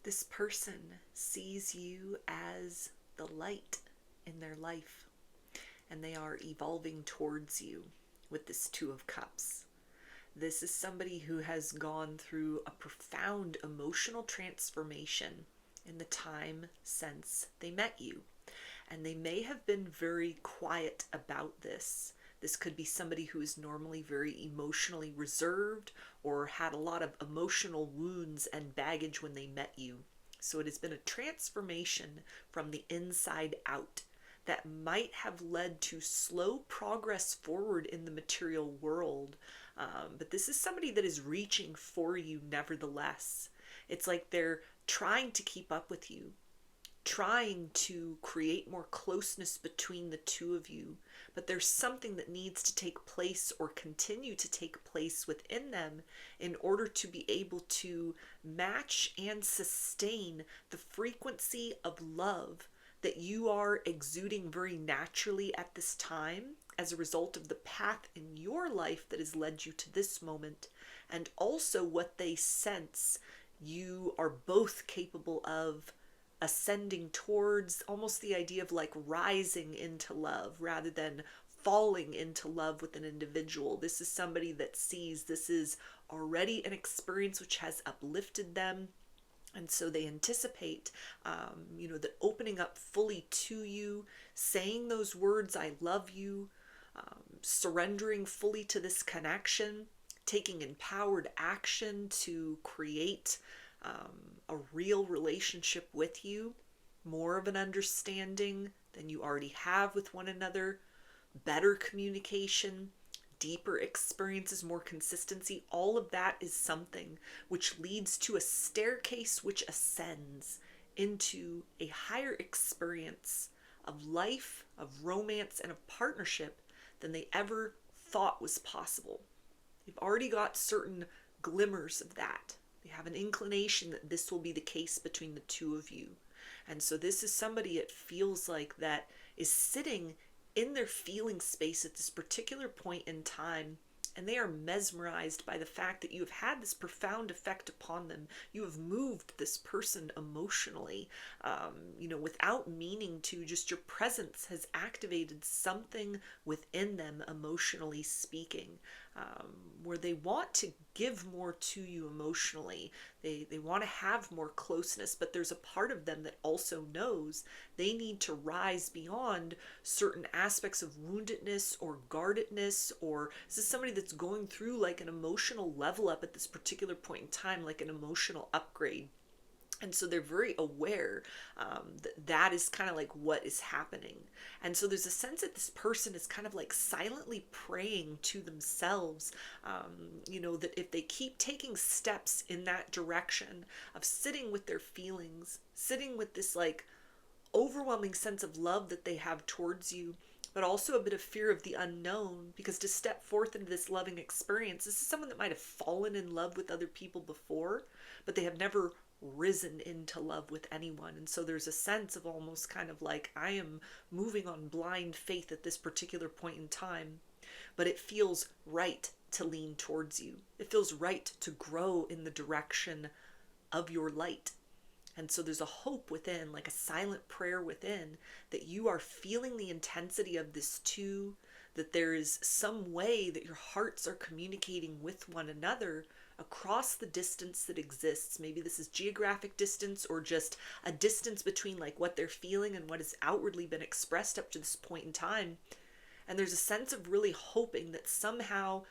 This person sees you as the light in their life, and they are evolving towards you with this Two of Cups. This is somebody who has gone through a profound emotional transformation in the time since they met you. And they may have been very quiet about this. This could be somebody who is normally very emotionally reserved or had a lot of emotional wounds and baggage when they met you. So it has been a transformation from the inside out that might have led to slow progress forward in the material world. But this is somebody that is reaching for you nevertheless. It's like they're trying to keep up with you, trying to create more closeness between the two of you, but there's something that needs to take place or continue to take place within them in order to be able to match and sustain the frequency of love that you are exuding very naturally at this time as a result of the path in your life that has led you to this moment, and also what they sense you are both capable of ascending towards, almost the idea of like rising into love rather than falling into love with an individual. This is somebody that sees this is already an experience which has uplifted them. And so they anticipate, that opening up fully to you, saying those words, I love you, surrendering fully to this connection, taking empowered action to create a real relationship with you, more of an understanding than you already have with one another, better communication, deeper experiences, more consistency. All of that is something which leads to a staircase which ascends into a higher experience of life, of romance, and of partnership than they ever thought was possible. They've already got certain glimmers of that. They have an inclination that this will be the case between the two of you. And so this is somebody, it feels like, that is sitting in their feeling space at this particular point in time, and they are mesmerized by the fact that you have had this profound effect upon them. You have moved this person emotionally, without meaning to. Just your presence has activated something within them, emotionally speaking, where they want to give more to you emotionally. They want to have more closeness, but there's a part of them that also knows they need to rise beyond certain aspects of woundedness or guardedness, or this is somebody that's going through like an emotional level up at this particular point in time, like an emotional upgrade. And so they're very aware that is kind of like what is happening. And so there's a sense that this person is kind of like silently praying to themselves, that if they keep taking steps in that direction of sitting with their feelings, sitting with this like overwhelming sense of love that they have towards you, but also a bit of fear of the unknown, because to step forth into this loving experience, this is someone that might have fallen in love with other people before, but they have never risen into love with anyone. And so there's a sense of almost kind of like, I am moving on blind faith at this particular point in time, but it feels right to lean towards you. It feels right to grow in the direction of your light. And so there's a hope within, like a silent prayer within, that you are feeling the intensity of this too, that there is some way that your hearts are communicating with one another across the distance that exists. Maybe this is geographic distance, or just a distance between like what they're feeling and what has outwardly been expressed up to this point in time. And there's a sense of really hoping that somehow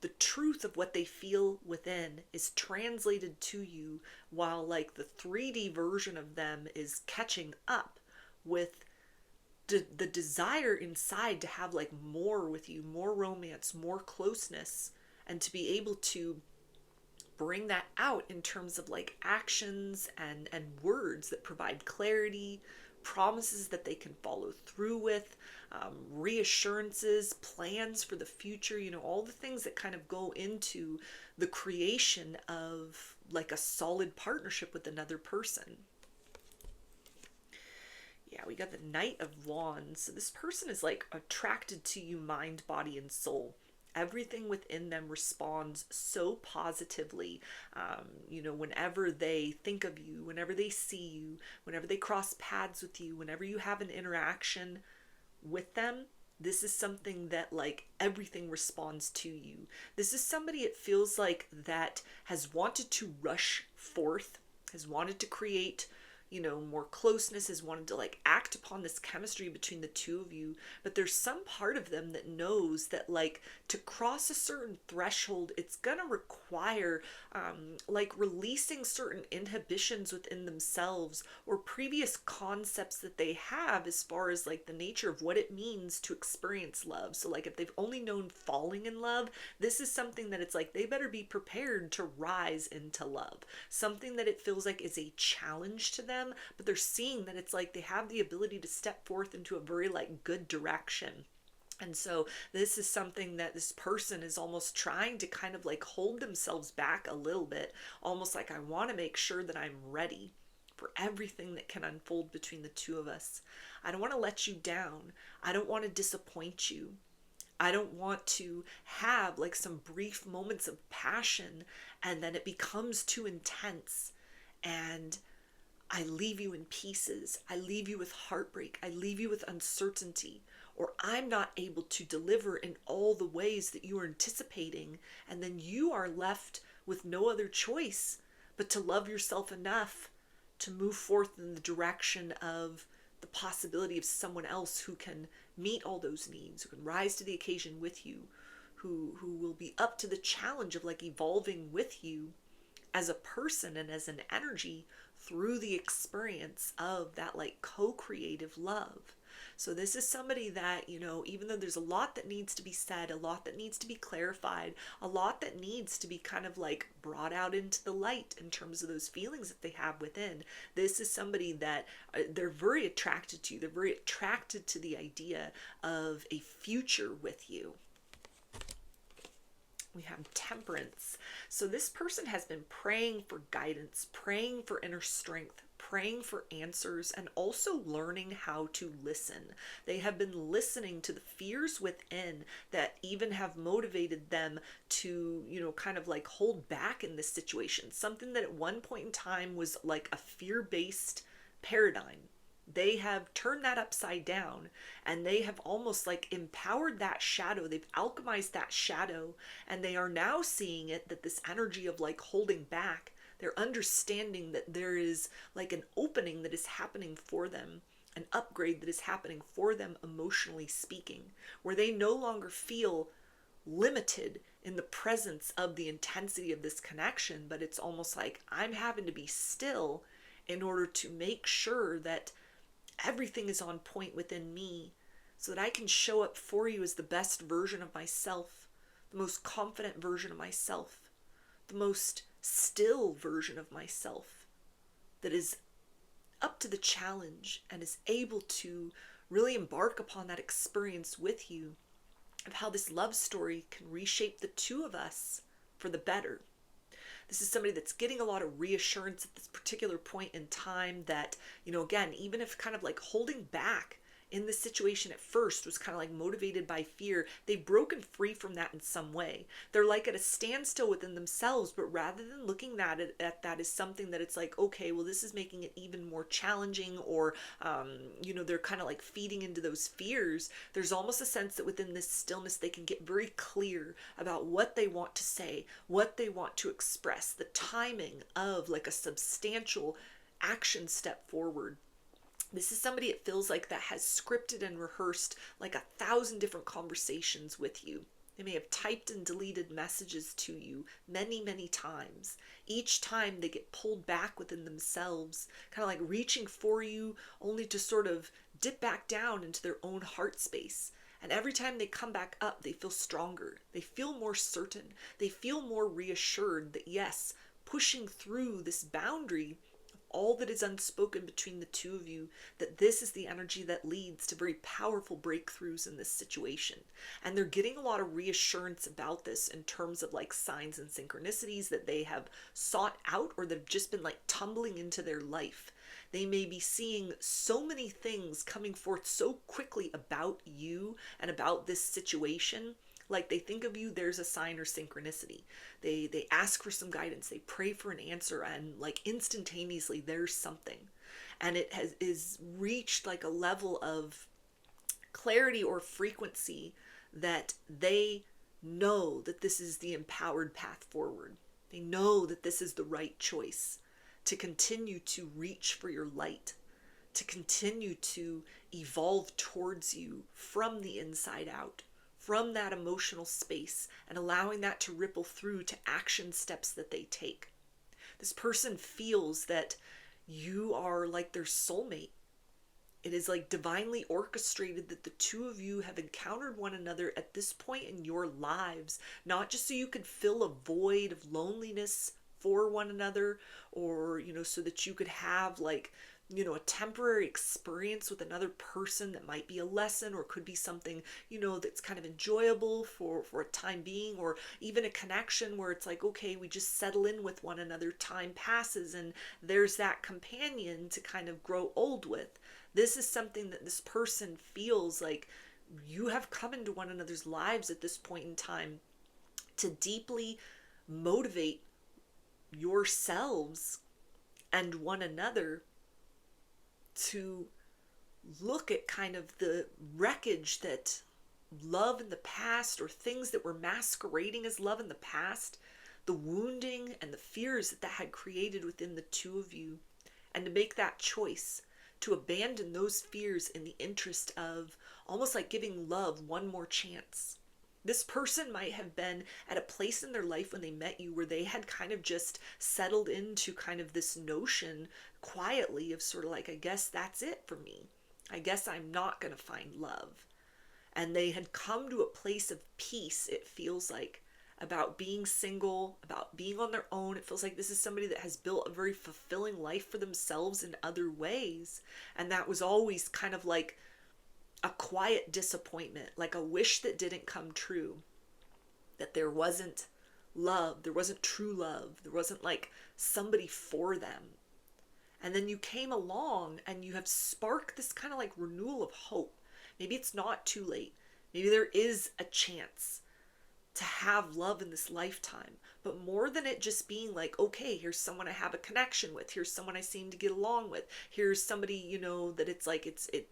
the truth of what they feel within is translated to you, while like the 3D version of them is catching up with the desire inside to have like more with you, more romance, more closeness, and to be able to bring that out in terms of like actions and words that provide clarity, promises that they can follow through with, reassurances, plans for the future, all the things that kind of go into the creation of like a solid partnership with another person. Yeah, we got the Knight of Wands. So this person is like attracted to you mind, body, and soul. Everything within them responds so positively. Whenever they think of you, whenever they see you, whenever they cross paths with you, whenever you have an interaction with them, this is something that like everything responds to you. This is somebody, it feels like, that has wanted to rush forth, has wanted to create more closeness, has wanted to like act upon this chemistry between the two of you, but there's some part of them that knows that like to cross a certain threshold, it's gonna require like releasing certain inhibitions within themselves or previous concepts that they have as far as like the nature of what it means to experience love. So like if they've only known falling in love, this is something that it's like they better be prepared to rise into love. Something that it feels like is a challenge to them, but they're seeing that it's like they have the ability to step forth into a very like good direction. And so this is something that this person is almost trying to kind of like hold themselves back a little bit, almost like, I want to make sure that I'm ready for everything that can unfold between the two of us. I don't want to let you down. I don't want to disappoint you. I don't want to have like some brief moments of passion and then it becomes too intense and I leave you in pieces. I leave you with heartbreak. I leave you with uncertainty. Or I'm not able to deliver in all the ways that you are anticipating. And then you are left with no other choice but to love yourself enough to move forth in the direction of the possibility of someone else who can meet all those needs, who can rise to the occasion with you, who will be up to the challenge of like evolving with you as a person and as an energy through the experience of that like co-creative love. So this is somebody that, even though there's a lot that needs to be said, a lot that needs to be clarified, a lot that needs to be kind of like brought out into the light in terms of those feelings that they have within, this is somebody that they're very attracted to. They're very attracted to the idea of a future with you. We have Temperance. So this person has been praying for guidance, praying for inner strength, praying for answers, and also learning how to listen. They have been listening to the fears within that even have motivated them to, kind of like hold back in this situation. Something that at one point in time was like a fear-based paradigm. They have turned that upside down and they have almost like empowered that shadow. They've alchemized that shadow and they are now seeing it, that this energy of like holding back, they're understanding that there is like an opening that is happening for them, an upgrade that is happening for them emotionally speaking, where they no longer feel limited in the presence of the intensity of this connection, but it's almost like I'm having to be still in order to make sure that everything is on point within me so that I can show up for you as the best version of myself, the most confident version of myself, the most still version of myself that is up to the challenge and is able to really embark upon that experience with you of how this love story can reshape the two of us for the better. This is somebody that's getting a lot of reassurance at this particular point in time that, again, even if kind of like holding back in this situation at first was kind of like motivated by fear, they've broken free from that in some way. They're like at a standstill within themselves, but rather than looking at that as something that it's like, okay, well, this is making it even more challenging, or, they're kind of like feeding into those fears, there's almost a sense that within this stillness, they can get very clear about what they want to say, what they want to express, the timing of like a substantial action step forward. This is somebody, it feels like, that has scripted and rehearsed like 1,000 different conversations with you. They may have typed and deleted messages to you many, many times. Each time they get pulled back within themselves, kind of like reaching for you only to sort of dip back down into their own heart space. And every time they come back up, they feel stronger. They feel more certain. They feel more reassured that yes, pushing through this boundary, all that is unspoken between the two of you, that this is the energy that leads to very powerful breakthroughs in this situation. And they're getting a lot of reassurance about this in terms of like signs and synchronicities that they have sought out or that have just been like tumbling into their life. They may be seeing so many things coming forth so quickly about you and about this situation Like they think of you, there's a sign or synchronicity. They ask for some guidance, they pray for an answer, and like instantaneously there's something. And it has is reached like a level of clarity or frequency that they know that this is the empowered path forward. They know that this is the right choice to continue to reach for your light, to continue to evolve towards you from the inside out, from that emotional space, and allowing that to ripple through to action steps that they take. This person feels that you are like their soulmate. It is like divinely orchestrated that the two of you have encountered one another at this point in your lives, not just so you could fill a void of loneliness for one another, or, so that you could have like, a temporary experience with another person that might be a lesson or could be something, that's kind of enjoyable for a time being, or even a connection where it's like, okay, we just settle in with one another, time passes, and there's that companion to kind of grow old with. This is something that this person feels like you have come into one another's lives at this point in time to deeply motivate yourselves and one another to look at kind of the wreckage that love in the past, or things that were masquerading as love in the past, the wounding and the fears that had created within the two of you, and to make that choice to abandon those fears in the interest of almost like giving love one more chance. This person might have been at a place in their life when they met you where they had kind of just settled into kind of this notion quietly of sort of like, I guess that's it for me. I guess I'm not going to find love. And they had come to a place of peace, it feels like, about being single, about being on their own. It feels like this is somebody that has built a very fulfilling life for themselves in other ways. And that was always kind of like a quiet disappointment, like a wish that didn't come true, that there wasn't love, there wasn't true love, there wasn't like somebody for them. And then you came along and you have sparked this kind of like renewal of hope. Maybe it's not too late. Maybe there is a chance to have love in this lifetime. But more than it just being like, okay, here's someone I have a connection with, here's someone I seem to get along with, here's somebody, that it's like it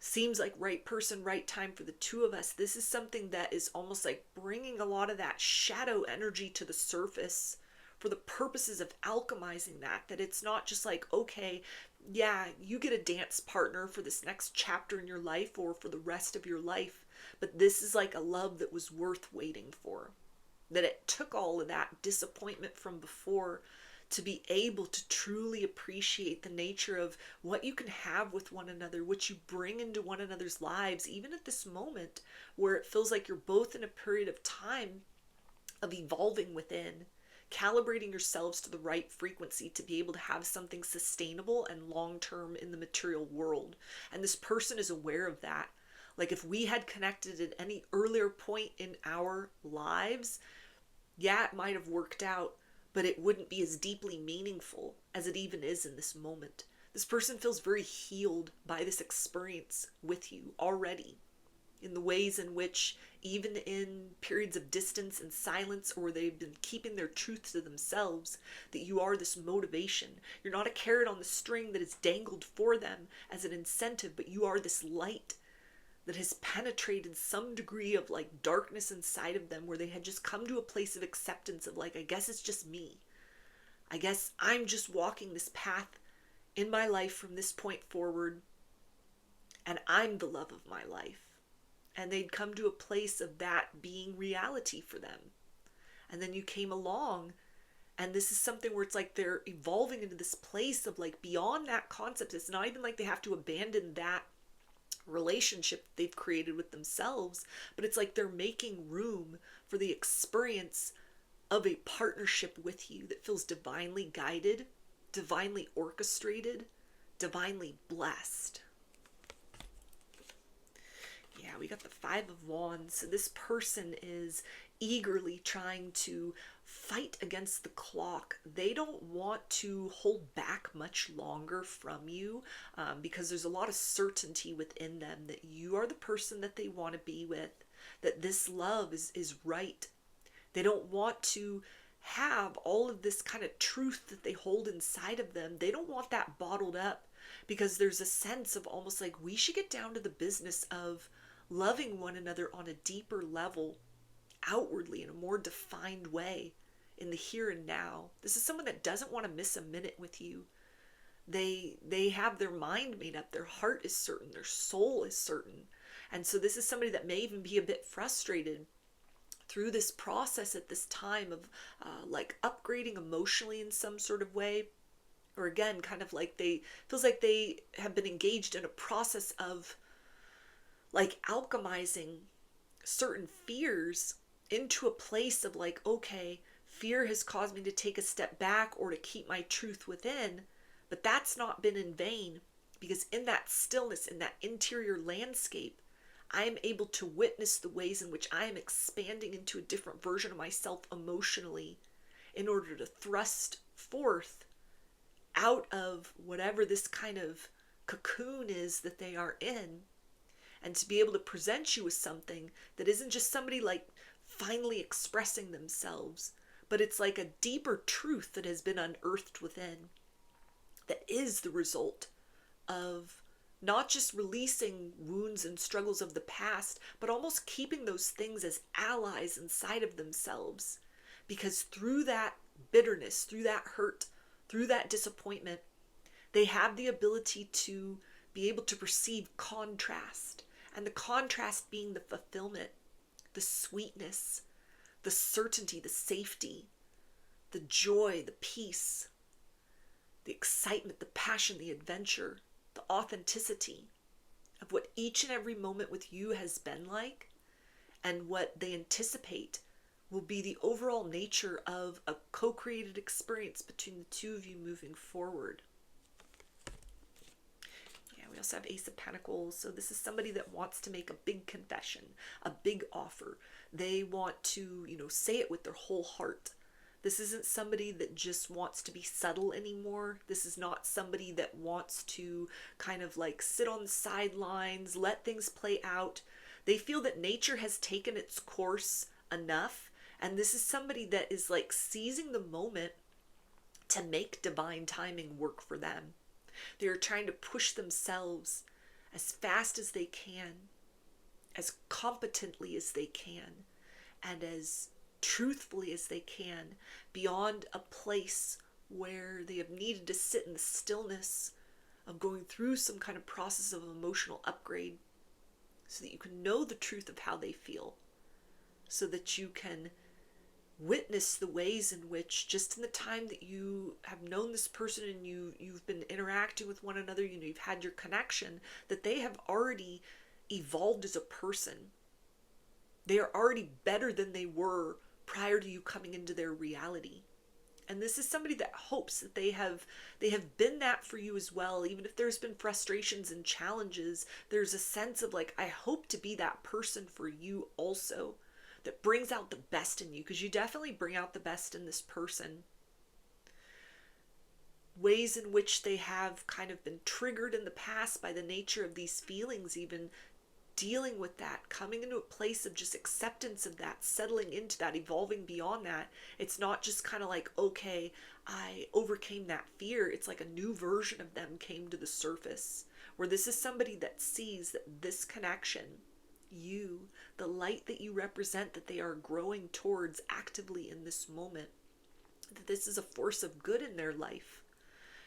seems like right person, right time for the two of us. This is something that is almost like bringing a lot of that shadow energy to the surface for the purposes of alchemizing that it's not just like, okay, yeah, you get a dance partner for this next chapter in your life or for the rest of your life, but this is like a love that was worth waiting for. That it took all of that disappointment from before to be able to truly appreciate the nature of what you can have with one another, what you bring into one another's lives, even at this moment where it feels like you're both in a period of time of evolving within, calibrating yourselves to the right frequency to be able to have something sustainable and long-term in the material world. And this person is aware of that. Like if we had connected at any earlier point in our lives, yeah, it might have worked out, but it wouldn't be as deeply meaningful as it even is in this moment. This person feels very healed by this experience with you already, in the ways in which, even in periods of distance and silence, or they've been keeping their truth to themselves, that you are this motivation. You're not a carrot on the string that is dangled for them as an incentive, but you are this light that has penetrated some degree of like darkness inside of them, where they had just come to a place of acceptance of like, I guess it's just me. I guess I'm just walking this path in my life from this point forward, and I'm the love of my life. And they'd come to a place of that being reality for them. And then you came along, and this is something where it's like they're evolving into this place of like beyond that concept. It's not even like they have to abandon that relationship they've created with themselves, but it's like they're making room for the experience of a partnership with you that feels divinely guided, divinely orchestrated, divinely blessed. Yeah, we got the Five of Wands. So this person is eagerly trying to fight against the clock. They don't want to hold back much longer from you, because there's a lot of certainty within them that you are the person that they want to be with. that this love is right. They don't want to have all of this kind of truth that they hold inside of them. They don't want that bottled up, because there's a sense of almost like we should get down to the business of loving one another on a deeper level, outwardly, in a more defined way, in the here and now. This is someone that doesn't want to miss a minute with you. They have their mind made up, their heart is certain, their soul is certain. And so this is somebody that may even be a bit frustrated through this process at this time of like upgrading emotionally in some sort of way, or again, kind of like feels like they have been engaged in a process of like alchemizing certain fears into a place of like, okay, fear has caused me to take a step back or to keep my truth within, but that's not been in vain, because in that stillness, in that interior landscape, I am able to witness the ways in which I am expanding into a different version of myself emotionally, in order to thrust forth out of whatever this kind of cocoon is that they are in, and to be able to present you with something that isn't just somebody like finally expressing themselves, but it's like a deeper truth that has been unearthed within, that is the result of not just releasing wounds and struggles of the past, but almost keeping those things as allies inside of themselves. Because through that bitterness, through that hurt, through that disappointment, they have the ability to be able to perceive contrast. And the contrast being the fulfillment, the sweetness, the certainty, the safety, the joy, the peace, the excitement, the passion, the adventure, the authenticity of what each and every moment with you has been like, and what they anticipate will be the overall nature of a co-created experience between the two of you moving forward. Yeah, we also have Ace of Pentacles. So this is somebody that wants to make a big confession, a big offer. They want to, say it with their whole heart. This isn't somebody that just wants to be subtle anymore. This is not somebody that wants to kind of like sit on the sidelines, let things play out. They feel that nature has taken its course enough. And this is somebody that is like seizing the moment to make divine timing work for them. They're trying to push themselves as fast as they can, as competently as they can, and as truthfully as they can, beyond a place where they have needed to sit in the stillness of going through some kind of process of emotional upgrade, so that you can know the truth of how they feel, so that you can witness the ways in which, just in the time that you have known this person and you've been interacting with one another, you've had your connection, that they have already evolved as a person. They are already better than they were prior to you coming into their reality. And this is somebody that hopes that they have been that for you as well. Even if there's been frustrations and challenges, there's a sense of like, I hope to be that person for you also, that brings out the best in you, because you definitely bring out the best in this person. Ways in which they have kind of been triggered in the past by the nature of these feelings, even dealing with that, coming into a place of just acceptance of that, settling into that, evolving beyond that. It's not just kind of like, okay, I overcame that fear. It's like a new version of them came to the surface, where this is somebody that sees that this connection, you, the light that you represent, that they are growing towards actively in this moment, that this is a force of good in their life.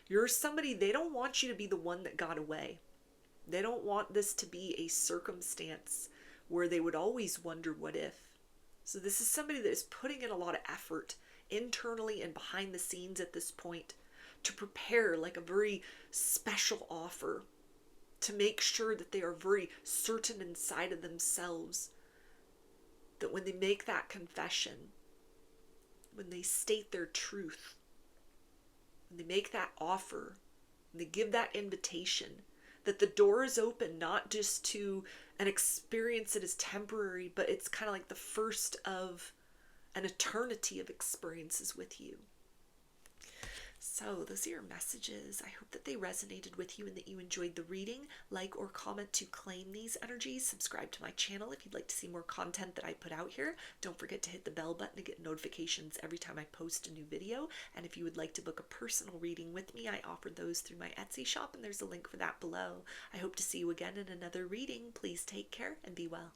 You're somebody, they don't want you to be the one that got away. They don't want this to be a circumstance where they would always wonder what if. So this is somebody that is putting in a lot of effort internally and behind the scenes at this point to prepare like a very special offer, to make sure that they are very certain inside of themselves that when they make that confession, when they state their truth, when they make that offer, when they give that invitation, that the door is open not just to an experience that is temporary, but it's kind of like the first of an eternity of experiences with you. So, those are your messages. I hope that they resonated with you and that you enjoyed the reading. Like or comment to claim these energies. Subscribe to my channel if you'd like to see more content that I put out here. Don't forget to hit the bell button to get notifications every time I post a new video. And if you would like to book a personal reading with me, I offer those through my Etsy shop, and there's a link for that below. I hope to see you again in another reading. Please take care and be well.